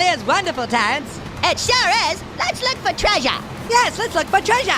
There's wonderful, Terrence. It sure is. Let's look for treasure. Yes, let's look for treasure.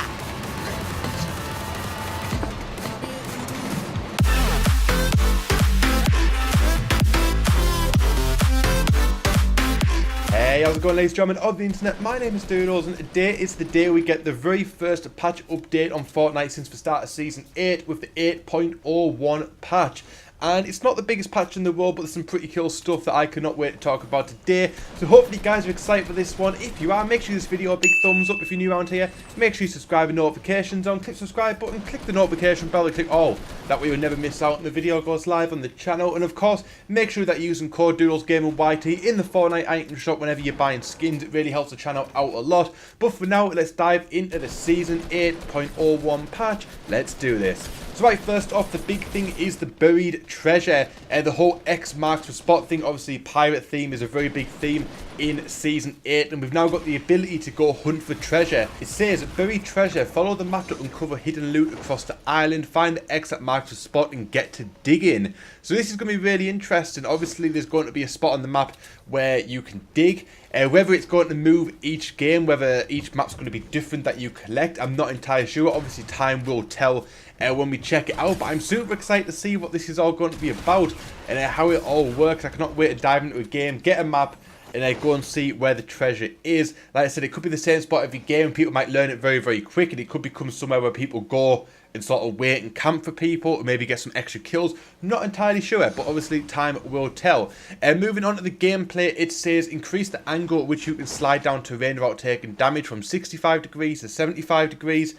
Hey, how's it going, ladies and gentlemen of the internet? My name is Doodles, and today is the day we get the very first patch update on Fortnite since the start of Season 8 with the 8.01 patch. And it's not the biggest patch in the world, but there's some pretty cool stuff that I cannot wait to talk about today. So hopefully you guys are excited for this one. If you are, make sure this video a big thumbs up if you're new around here. Make sure you subscribe and notifications on. Click the subscribe button, click the notification bell, and click all. That way you'll never miss out when the video goes live on the channel. And of course, make sure that you're using code Doodles Gaming YT in the Fortnite item shop whenever you're buying skins. It really helps the channel out a lot. But for now, let's dive into the Season 8.01 patch. Let's do this. So right, first off, the big thing is the buried treasure. The whole X marks for spot thing. Obviously, pirate theme is a very big theme in Season 8, and we've now got the ability to go hunt for treasure. It says, buried treasure, follow the map to uncover hidden loot across the island, find the X that marks the spot and get to digging. So this is going to be really interesting. Obviously, there's going to be a spot on the map where you can dig. Whether it's going to move each game, whether each map's going to be different that you collect, I'm not entirely sure. Obviously, time will tell when we check it out, but I'm super excited to see what this is all going to be about and how it all works. I cannot wait to dive into a game, get a map, and go and see where the treasure is. Like I said, it could be the same spot every game, and people might learn it very, very quick, and it could become somewhere where people go and sort of wait and camp for people, or maybe get some extra kills. Not entirely sure, but obviously time will tell. Moving on to the gameplay, it says increase the angle at which you can slide down terrain without taking damage from 65 degrees to 75 degrees.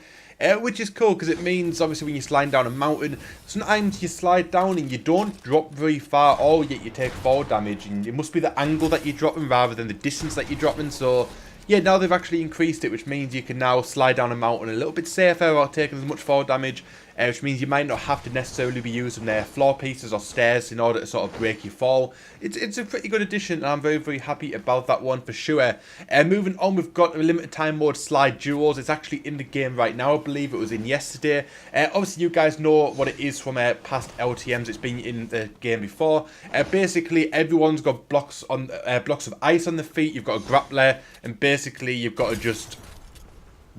Which is cool because it means obviously when you're sliding down a mountain, sometimes you slide down and you don't drop very far, or yet you take fall damage, and it must be the angle that you're dropping rather than the distance that you're dropping. So yeah, now they've actually increased it, which means you can now slide down a mountain a little bit safer without taking as much fall damage, which means you might not have to necessarily be using their floor pieces or stairs in order to sort of break your fall. It's a pretty good addition, and I'm very, very happy about that one for sure. Moving on, we've got a limited time mode slide duos. It's actually in the game right now. I believe it was in yesterday. Obviously, you guys know what it is from past LTMs. It's been in the game before. Basically, everyone's got blocks of ice on the feet. You've got a grappler, and basically you've got to just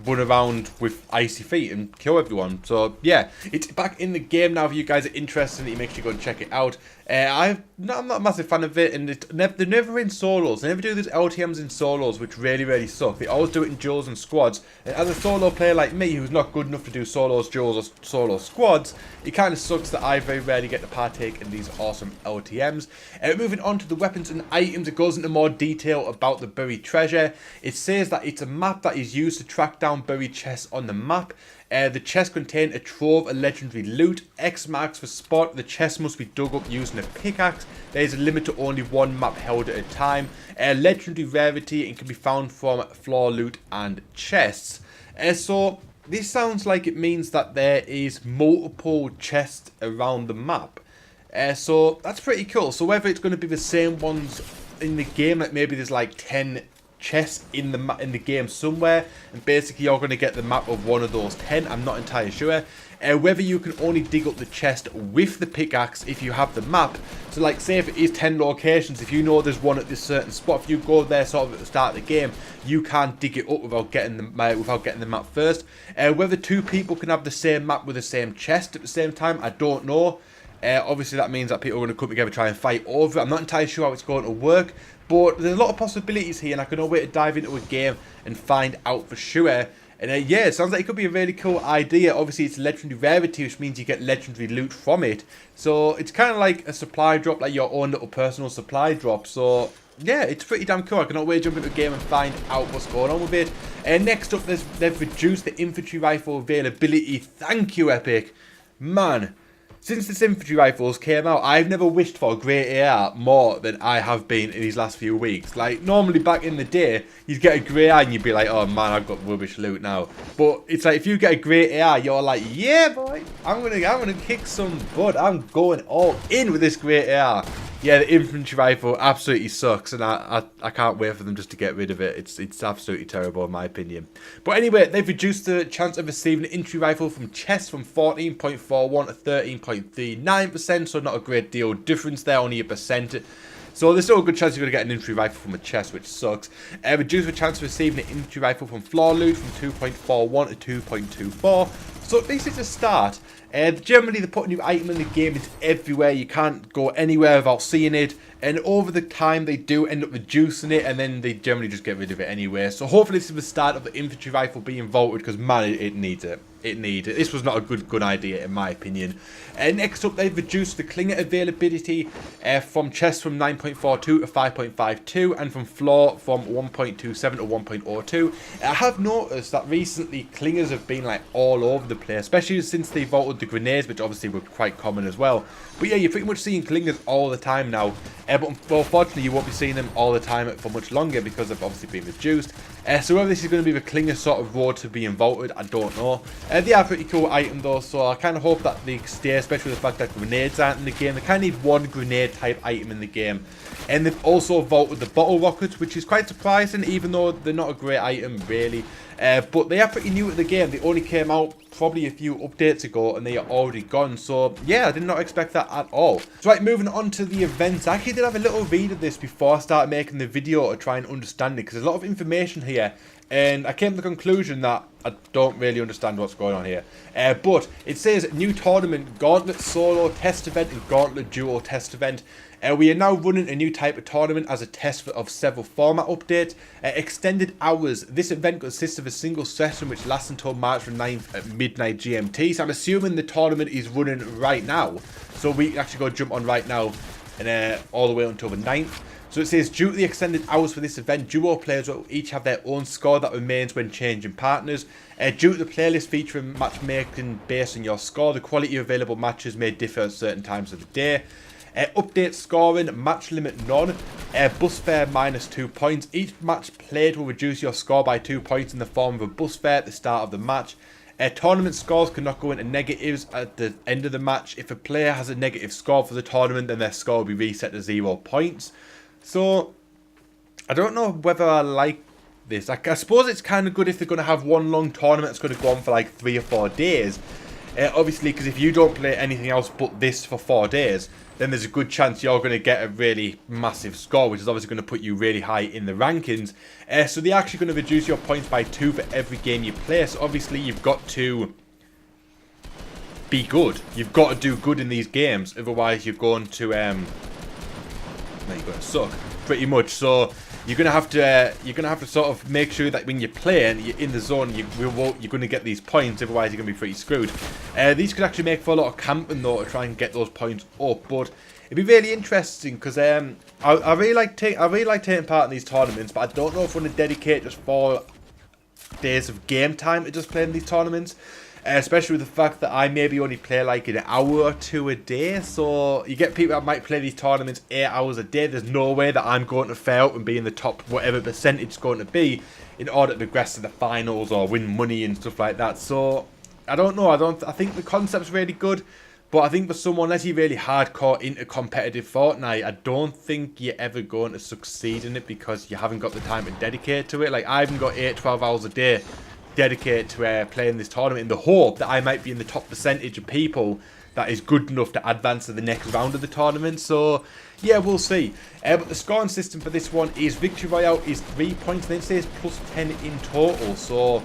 run around with icy feet and kill everyone. So yeah, it's back in the game now. If you guys are interested in it, make sure you go and check it out. I'm not a massive fan of it, and they're never in solos. They never do these LTMs in solos, which really, really suck. They always do it in duos and squads. And as a solo player like me, who's not good enough to do solos, duos, or solo squads, it kind of sucks that I very rarely get to partake in these awesome LTMs. Moving on to the weapons and items, it goes into more detail about the buried treasure. It says that it's a map that is used to track down buried chests on the map. The chest contain a trove of legendary loot. X marks for spot. The chest must be dug up using a pickaxe. There is a limit to only one map held at a time. Legendary rarity and can be found from floor loot and chests. So this sounds like it means that there is multiple chests around the map. So that's pretty cool. So whether it's going to be the same ones in the game, like maybe there's like 10 chests in the game somewhere, and basically you're going to get the map of one of those 10. I'm not entirely sure. Whether you can only dig up the chest with the pickaxe if you have the map. So like, say if it is 10 locations, if you know there's one at this certain spot, if you go there sort of at the start of the game, you can't dig it up without getting the map first. Whether two people can have the same map with the same chest at the same time, I don't know. Obviously that means that people are going to come together and try and fight over it. I'm not entirely sure how it's going to work, but there's a lot of possibilities here, and I cannot wait to dive into a game and find out for sure. And yeah, it sounds like it could be a really cool idea. Obviously it's legendary rarity, which means you get legendary loot from it. So it's kind of like a supply drop, like your own little personal supply drop. So yeah, it's pretty damn cool. I cannot wait to jump into a game and find out what's going on with it. And next up, they've reduced the infantry rifle availability. Thank you, Epic. Man, since this infantry rifles came out, I've never wished for a great AR more than I have been in these last few weeks. Like, normally back in the day, you'd get a grey AR and you'd be like, oh man, I've got rubbish loot now. But it's like, if you get a great AR, you're like, yeah boy, I'm gonna kick some butt. I'm going all in with this great AR. Yeah, the infantry rifle absolutely sucks, and I can't wait for them just to get rid of it. It's absolutely terrible in my opinion. But anyway, they've reduced the chance of receiving an infantry rifle from chests from 14.41 to 13.39%, so not a great deal difference there, only a percent. So there's still a good chance you're going to get an infantry rifle from a chest, which sucks. Reduce the chance of receiving an infantry rifle from floor loot from 2.41 to 2.24. So at least it's a start. Generally, they put a new item in the game. It's everywhere. You can't go anywhere without seeing it. And over the time, they do end up reducing it. And then they generally just get rid of it anyway. So hopefully this is the start of the infantry rifle being vaulted. Because, man, it needs it. It needs it. This was not a good idea, in my opinion. Next up, they've reduced the Klinger availability from chest from 9.42 to 5.52. And from floor from 1.27 to 1.02. I have noticed that recently Klingers have been like all over the place. Especially since they vaulted the grenades, which obviously were quite common as well. But yeah, you're pretty much seeing Klingers all the time now. But unfortunately, you won't be seeing them all the time for much longer because they've obviously been reduced. So whether this is going to be the Klinger sort of road to being vaulted, I don't know. They are a pretty cool item though, so I kind of hope that they stay, especially with the fact that grenades aren't in the game. They kind of need one grenade type item in the game. And they've also vaulted the bottle rockets, which is quite surprising, even though they're not a great item really. But they are pretty new to the game. They only came out probably a few updates ago and they are already gone. So yeah, I did not expect that at all. So right, moving on to the events. I actually did have a little read of this before I started making the video to try and understand it, because there's a lot of information here. And I came to the conclusion that I don't really understand what's going on here. But it says new tournament, Gauntlet Solo Test Event and Gauntlet Duo Test Event. We are now running a new type of tournament as a test of several format updates. Extended hours. This event consists of a single session which lasts until March 9th at midnight GMT. So I'm assuming the tournament is running right now. So we can actually go jump on right now and all the way until the 9th. So it says, due to the extended hours for this event, duo players will each have their own score that remains when changing partners. Due to the playlist featuring matchmaking based on your score, the quality of available matches may differ at certain times of the day. Update scoring, match limit none, bus fare minus 2 points. Each match played will reduce your score by 2 points in the form of a bus fare at the start of the match. Tournament scores cannot go into negatives at the end of the match. If a player has a negative score for the tournament, then their score will be reset to 0 points. So, I don't know whether I like this. I suppose it's kind of good if they're going to have one long tournament that's going to go on for like 3 or 4 days. Obviously, because if you don't play anything else but this for 4 days, then there's a good chance you're going to get a really massive score, which is obviously going to put you really high in the rankings. So they're actually going to reduce your points by 2 for every game you play. So obviously, you've got to be good. You've got to do good in these games. Otherwise, you're going to you're going to suck pretty much. So you're going to have to sort of make sure that when you're playing, you're in the zone, you're going to get these points. Otherwise, you're going to be pretty screwed. These could actually make for a lot of camping though to try and get those points up. But it'd be really interesting because I really like taking part in these tournaments, but I don't know if I want to dedicate just 4 days of game time to just playing these tournaments. Especially with the fact that I maybe only play like an hour or 2 a day. So you get people that might play these tournaments 8 hours a day. There's no way that I'm going to fail and be in the top whatever percentage it's going to be in order to progress to the finals or win money and stuff like that. So I don't know. I think the concept's really good. But I think for someone unless you're really hardcore into competitive Fortnite, I don't think you're ever going to succeed in it because you haven't got the time to dedicate to it. Like I haven't got 8-12 hours a day dedicated to playing this tournament in the hope that I might be in the top percentage of people that is good enough to advance to the next round of the tournament. So yeah, we'll see. But the scoring system for this one is Victory Royale is 3 points, and then it says plus 10 in total. So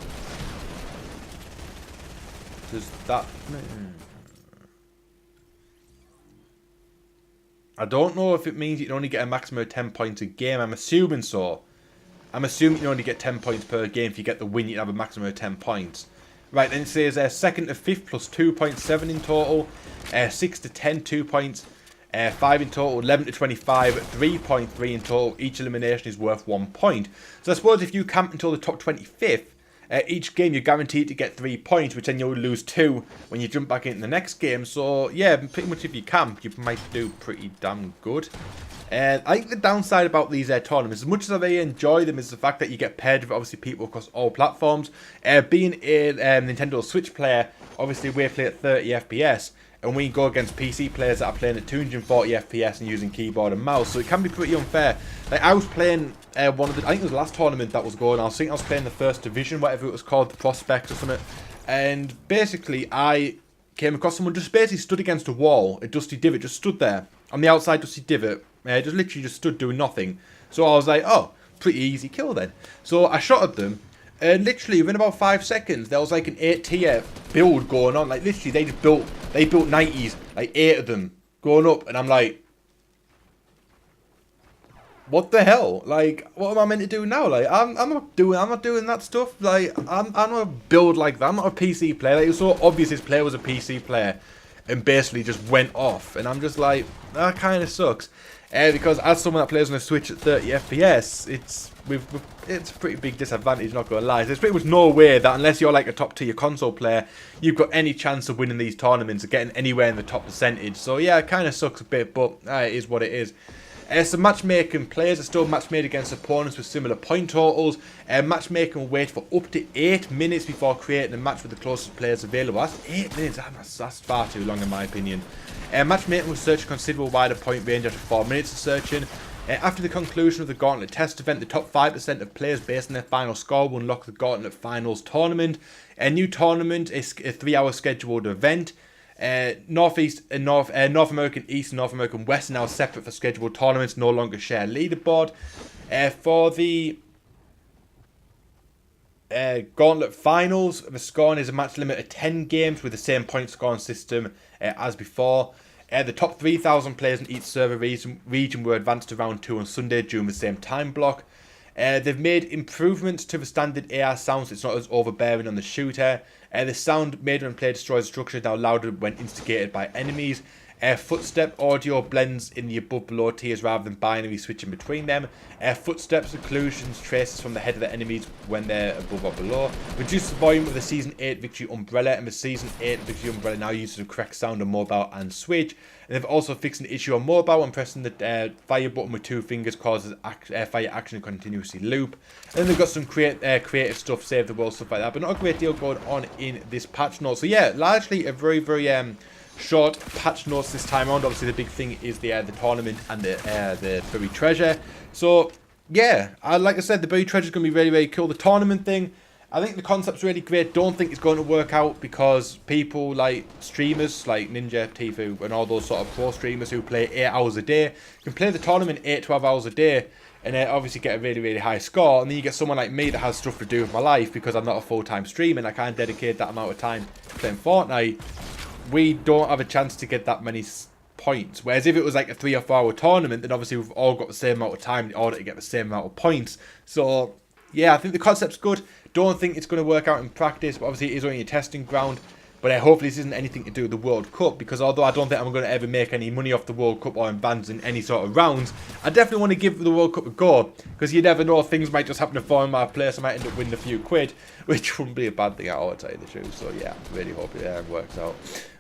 does that? I don't know if it means you can only get a maximum of 10 points a game. I'm assuming so. I'm assuming you only get 10 points per game. If you get the win, you have a maximum of 10 points. Right, then it says 2nd to 5th plus 2.7 in total. 6 to 10, 2 points. 5 in total. 11 to 25, 3.3 in total. Each elimination is worth 1 point. So I suppose if you camp until the top 25th, each game you're guaranteed to get 3 points, which then you'll lose 2 when you jump back into the next game. So yeah, pretty much if you camp, you might do pretty damn good. I think the downside about these tournaments, as much as I really enjoy them, is the fact that you get paired with obviously people across all platforms. Being a Nintendo Switch player, obviously we play at 30 FPS, and we go against PC players that are playing at 240 FPS and using keyboard and mouse, so it can be pretty unfair. Like I was playing one of the, I think it was the last tournament that was going on. I think I was playing the first division, whatever it was called, the Prospect or something, and basically I came across someone just basically stood against a wall, a dusty divot, just stood there on the outside dusty divot, just literally just stood doing nothing. So I was like, oh, pretty easy kill then. So I shot at them, and literally within about 5 seconds, there was like an 8-tier build going on. Like literally, they built 90s, like 8 of them going up, and I'm like, what the hell? Like, what am I meant to do now? Like, I'm not doing that stuff. Like, I'm not build like that. I'm not a PC player. Like, it was so obvious this player was a PC player, and basically just went off. And I'm just like, that kind of sucks. Because as someone that plays on a Switch at 30 FPS, it's a pretty big disadvantage. Not gonna lie. There's pretty much no way that unless you're like a top tier console player, you've got any chance of winning these tournaments or getting anywhere in the top percentage. So yeah, it kind of sucks a bit, but it is what it is. Some matchmaking players are still match made against opponents with similar point totals. Matchmaking will wait for up to 8 minutes before creating a match with the closest players available. That's 8 minutes. That's far too long in my opinion. Matchmaking will search a considerable wider point range after 4 minutes of searching. After the conclusion of the Gauntlet test event, the top 5% of players based on their final score will unlock the Gauntlet Finals tournament. A new tournament is a 3-hour scheduled event. North American East and North American West are now separate for scheduled tournaments, no longer share leaderboard. For the Gauntlet Finals, the scoring is a match limit of 10 games with the same point scoring system as before. The top 3,000 players in each server region were advanced to round 2 on Sunday during the same time block. They've made improvements to the standard AR sound so it's not as overbearing on the shooter. The sound made when player destroys structure is now louder when instigated by enemies. Footstep audio blends in the above-below tiers rather than binary switching between them. Footsteps occlusions traces from the head of the enemies when they're above or below. Reduce the volume of the Season 8 Victory Umbrella, and the Season 8 Victory Umbrella now uses the correct sound on mobile and Switch. And they've also fixed an issue on mobile when pressing the fire button with 2 fingers causes fire action to continuously loop. And then they've got some creative stuff, save the world, stuff like that, but not a great deal going on in this patch note. So yeah, largely a very, very short patch notes this time around. Obviously the big thing is the tournament and the buried treasure. So yeah, like I said, the buried treasure is going to be really, really cool. The tournament thing, I think the concept's really great. Don't think it's going to work out because people like streamers like Ninja, Tfue and all those sort of pro streamers who play 8 hours a day can play the tournament 8-12 hours a day and obviously get a really, really high score. And then you get someone like me that has stuff to do with my life because I'm not a full-time streamer and I can't dedicate that amount of time playing Fortnite. We don't have a chance to get that many points. Whereas if it was like a 3 or 4 hour tournament, then obviously we've all got the same amount of time in order to get the same amount of points. So yeah, I think the concept's good. Don't think it's going to work out in practice, but obviously it is only a testing ground. But hopefully this isn't anything to do with the World Cup, because although I don't think I'm going to ever make any money off the World Cup or in bans in any sort of rounds, I definitely want to give the World Cup a go, because you never know, things might just happen to fall in my place. I might end up winning a few quid, which wouldn't be a bad thing at all, I'll tell you the truth. So yeah, really hope it works out.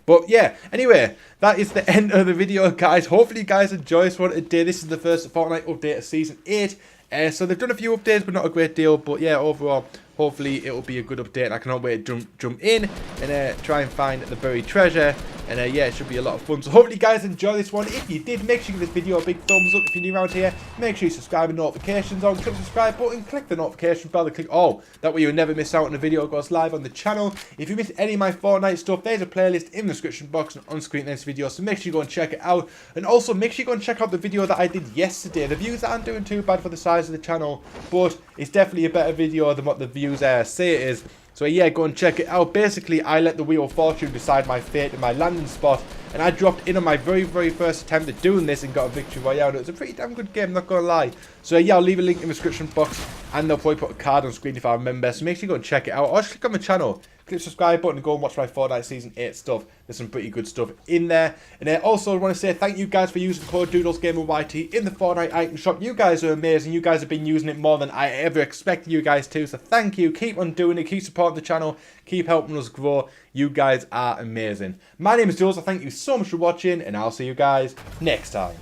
But yeah, anyway, that is the end of the video, guys. Hopefully you guys enjoy this one today. This is the first Fortnite update of Season 8. So they've done a few updates, but not a great deal. But yeah, overall, hopefully it'll be a good update. I cannot wait to jump in and try and find the buried treasure. And yeah, it should be a lot of fun. So hopefully you guys enjoy this one. If you did, make sure you give this video a big thumbs up. If you're new around here, make sure you subscribe and notifications on. Click the subscribe button, click the notification bell, and click all. That way you'll never miss out on a video that goes live on the channel. If you missed any of my Fortnite stuff, there's a playlist in the description box and on screen in this video. So make sure you go and check it out. And also make sure you go and check out the video that I did yesterday. The views aren't doing too bad for the size of the channel, but it's definitely a better video than what the views say it is. So yeah, go and check it out. Basically, I let the Wheel of Fortune decide my fate and my landing spot, and I dropped in on my very, very first attempt at doing this and got a Victory Royale. It was a pretty damn good game, not gonna lie. So yeah, I'll leave a link in the description box, and they'll probably put a card on screen if I remember. So make sure you go and check it out, or just click on my channel, click the subscribe button, and go and watch my Fortnite Season 8 stuff. There's some pretty good stuff in there. And also, I want to say thank you guys for using code Doodles Gaming YT in the Fortnite item shop. You guys are amazing. You guys have been using it more than I ever expected you guys to. So thank you. Keep on doing it. Keep supporting the channel. Keep helping us grow. You guys are amazing. My name is Doodles. I thank you so much for watching, and I'll see you guys next time.